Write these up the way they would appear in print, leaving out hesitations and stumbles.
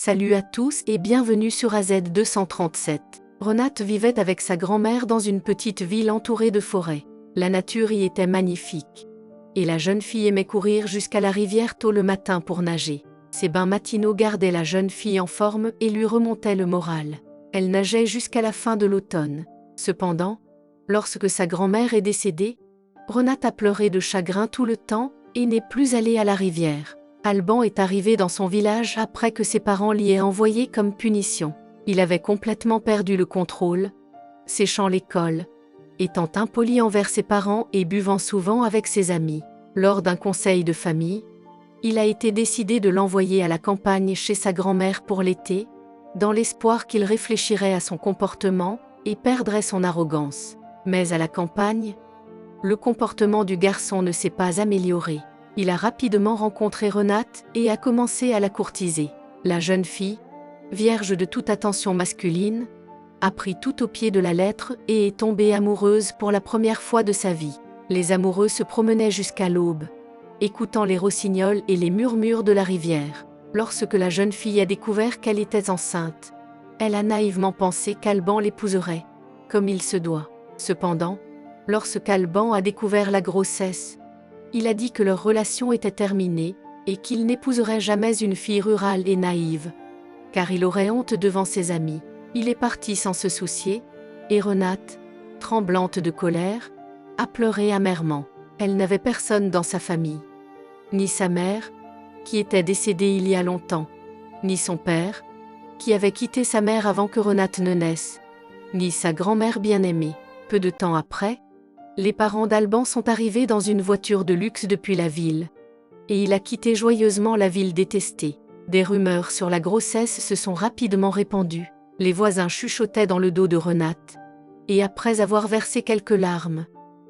Salut à tous et bienvenue sur AZ237. Renate vivait avec sa grand-mère dans une petite ville entourée de forêts. La nature y était magnifique. Et la jeune fille aimait courir jusqu'à la rivière tôt le matin pour nager. Ces bains matinaux gardaient la jeune fille en forme et lui remontaient le moral. Elle nageait jusqu'à la fin de l'automne. Cependant, lorsque sa grand-mère est décédée, Renate a pleuré de chagrin tout le temps et n'est plus allée à la rivière. Alban est arrivé dans son village après que ses parents l'y aient envoyé comme punition. Il avait complètement perdu le contrôle, séchant l'école, étant impoli envers ses parents et buvant souvent avec ses amis. Lors d'un conseil de famille, il a été décidé de l'envoyer à la campagne chez sa grand-mère pour l'été, dans l'espoir qu'il réfléchirait à son comportement et perdrait son arrogance. Mais à la campagne, le comportement du garçon ne s'est pas amélioré. Il a rapidement rencontré Renate et a commencé à la courtiser. La jeune fille, vierge de toute attention masculine, a pris tout au pied de la lettre et est tombée amoureuse pour la première fois de sa vie. Les amoureux se promenaient jusqu'à l'aube, écoutant les rossignols et les murmures de la rivière. Lorsque la jeune fille a découvert qu'elle était enceinte, elle a naïvement pensé qu'Alban l'épouserait, comme il se doit. Cependant, lorsqu'Alban a découvert la grossesse, il a dit que leur relation était terminée et qu'il n'épouserait jamais une fille rurale et naïve, car il aurait honte devant ses amis. Il est parti sans se soucier, et Renate, tremblante de colère, a pleuré amèrement. Elle n'avait personne dans sa famille, ni sa mère, qui était décédée il y a longtemps, ni son père, qui avait quitté sa mère avant que Renate ne naisse, ni sa grand-mère bien-aimée. Peu de temps après, les parents d'Alban sont arrivés dans une voiture de luxe depuis la ville, et il a quitté joyeusement la ville détestée. Des rumeurs sur la grossesse se sont rapidement répandues. Les voisins chuchotaient dans le dos de Renate, et après avoir versé quelques larmes,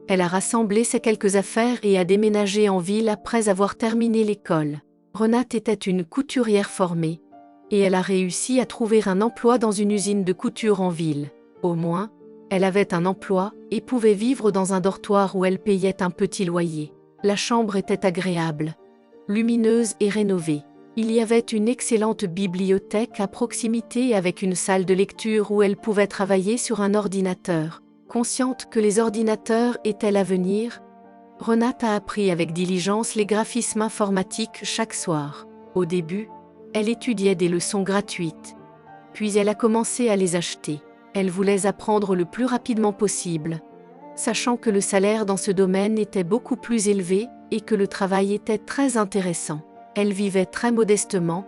elle a rassemblé ses quelques affaires et a déménagé en ville après avoir terminé l'école. Renate était une couturière formée, et elle a réussi à trouver un emploi dans une usine de couture en ville. Au moins, elle avait un emploi et pouvait vivre dans un dortoir où elle payait un petit loyer. La chambre était agréable, lumineuse et rénovée. Il y avait une excellente bibliothèque à proximité avec une salle de lecture où elle pouvait travailler sur un ordinateur. Consciente que les ordinateurs étaient l'avenir, Renate a appris avec diligence les graphismes informatiques chaque soir. Au début, elle étudiait des leçons gratuites, puis elle a commencé à les acheter. Elle voulait apprendre le plus rapidement possible, sachant que le salaire dans ce domaine était beaucoup plus élevé et que le travail était très intéressant. Elle vivait très modestement,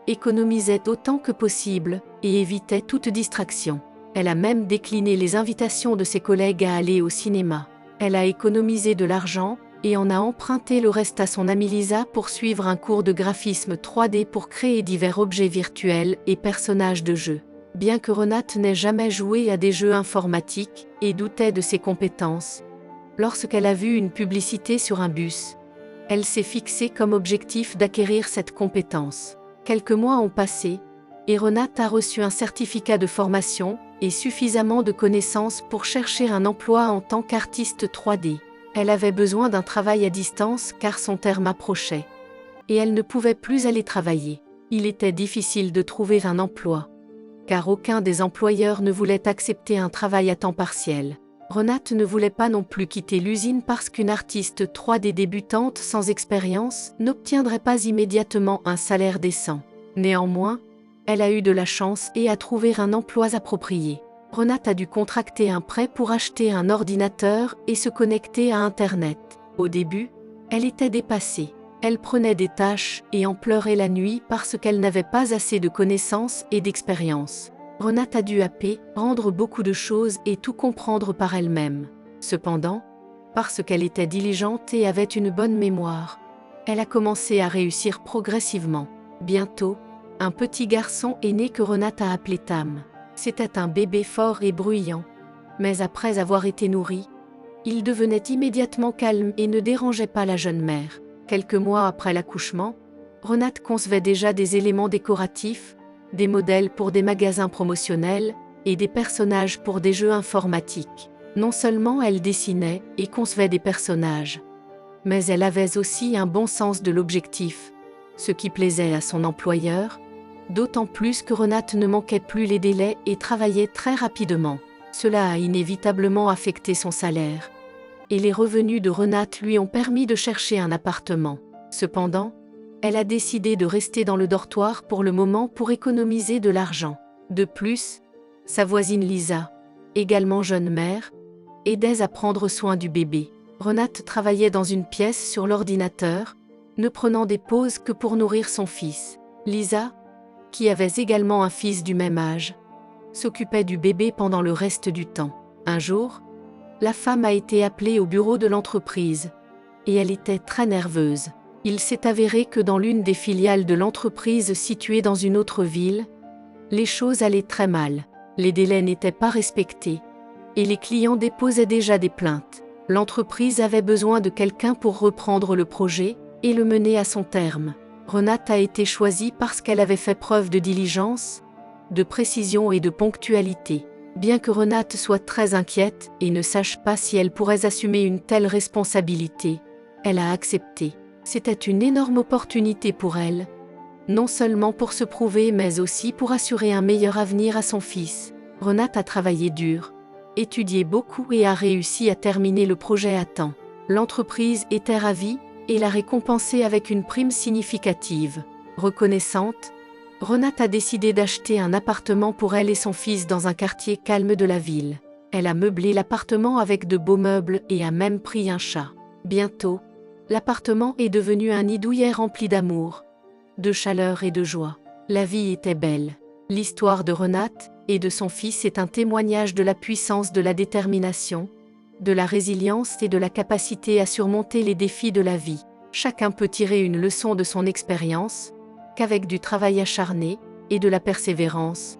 économisait autant que possible et évitait toute distraction. Elle a même décliné les invitations de ses collègues à aller au cinéma. Elle a économisé de l'argent et en a emprunté le reste à son amie Lisa pour suivre un cours de graphisme 3D pour créer divers objets virtuels et personnages de jeux. Bien que Renate n'ait jamais joué à des jeux informatiques et doutait de ses compétences, lorsqu'elle a vu une publicité sur un bus, elle s'est fixée comme objectif d'acquérir cette compétence. Quelques mois ont passé, et Renate a reçu un certificat de formation et suffisamment de connaissances pour chercher un emploi en tant qu'artiste 3D. Elle avait besoin d'un travail à distance car son terme approchait, et elle ne pouvait plus aller travailler. Il était difficile de trouver un emploi, car aucun des employeurs ne voulait accepter un travail à temps partiel. Renate ne voulait pas non plus quitter l'usine parce qu'une artiste 3D débutante sans expérience n'obtiendrait pas immédiatement un salaire décent. Néanmoins, elle a eu de la chance et a trouvé un emploi approprié. Renate a dû contracter un prêt pour acheter un ordinateur et se connecter à Internet. Au début, elle était dépassée. Elle prenait des tâches et en pleurait la nuit parce qu'elle n'avait pas assez de connaissances et d'expérience. Renate a dû apprendre beaucoup de choses et tout comprendre par elle-même. Cependant, parce qu'elle était diligente et avait une bonne mémoire, elle a commencé à réussir progressivement. Bientôt, un petit garçon est né que Renate a appelé Tam. C'était un bébé fort et bruyant, mais après avoir été nourri, il devenait immédiatement calme et ne dérangeait pas la jeune mère. Quelques mois après l'accouchement, Renate concevait déjà des éléments décoratifs, des modèles pour des magasins promotionnels et des personnages pour des jeux informatiques. Non seulement elle dessinait et concevait des personnages, mais elle avait aussi un bon sens de l'objectif, ce qui plaisait à son employeur, D'autant plus que Renate ne manquait plus les délais et travaillait très rapidement. Cela a inévitablement affecté son salaire. Et les revenus de Renate lui ont permis de chercher un appartement. Cependant, elle a décidé de rester dans le dortoir pour le moment pour économiser de l'argent. De plus, sa voisine Lisa, également jeune mère, aidait à prendre soin du bébé. Renate travaillait dans une pièce sur l'ordinateur, ne prenant des pauses que pour nourrir son fils. Lisa, qui avait également un fils du même âge, s'occupait du bébé pendant le reste du temps. Un jour, la femme a été appelée au bureau de l'entreprise, et elle était très nerveuse. Il s'est avéré que dans l'une des filiales de l'entreprise située dans une autre ville, les choses allaient très mal. Les délais n'étaient pas respectés, et les clients déposaient déjà des plaintes. L'entreprise avait besoin de quelqu'un pour reprendre le projet et le mener à son terme. Renate a été choisie parce qu'elle avait fait preuve de diligence, de précision et de ponctualité. Bien que Renate soit très inquiète et ne sache pas si elle pourrait assumer une telle responsabilité, elle a accepté. C'était une énorme opportunité pour elle, non seulement pour se prouver mais aussi pour assurer un meilleur avenir à son fils. Renate a travaillé dur, étudié beaucoup et a réussi à terminer le projet à temps. L'entreprise était ravie et l'a récompensée avec une prime significative. Reconnaissante, Renate a décidé d'acheter un appartement pour elle et son fils dans un quartier calme de la ville. Elle a meublé l'appartement avec de beaux meubles et a même pris un chat. Bientôt, l'appartement est devenu un nid douillet rempli d'amour, de chaleur et de joie. La vie était belle. L'histoire de Renate et de son fils est un témoignage de la puissance de la détermination, de la résilience et de la capacité à surmonter les défis de la vie. Chacun peut tirer une leçon de son expérience, qu'avec du travail acharné et de la persévérance,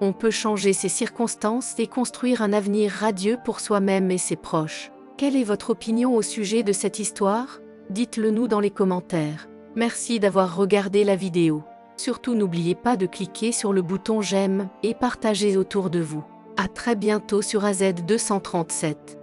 on peut changer ses circonstances et construire un avenir radieux pour soi-même et ses proches. Quelle est votre opinion au sujet de cette histoire? Dites-le nous dans les commentaires. Merci d'avoir regardé la vidéo. Surtout n'oubliez pas de cliquer sur le bouton j'aime et partager autour de vous. À très bientôt sur AZ237.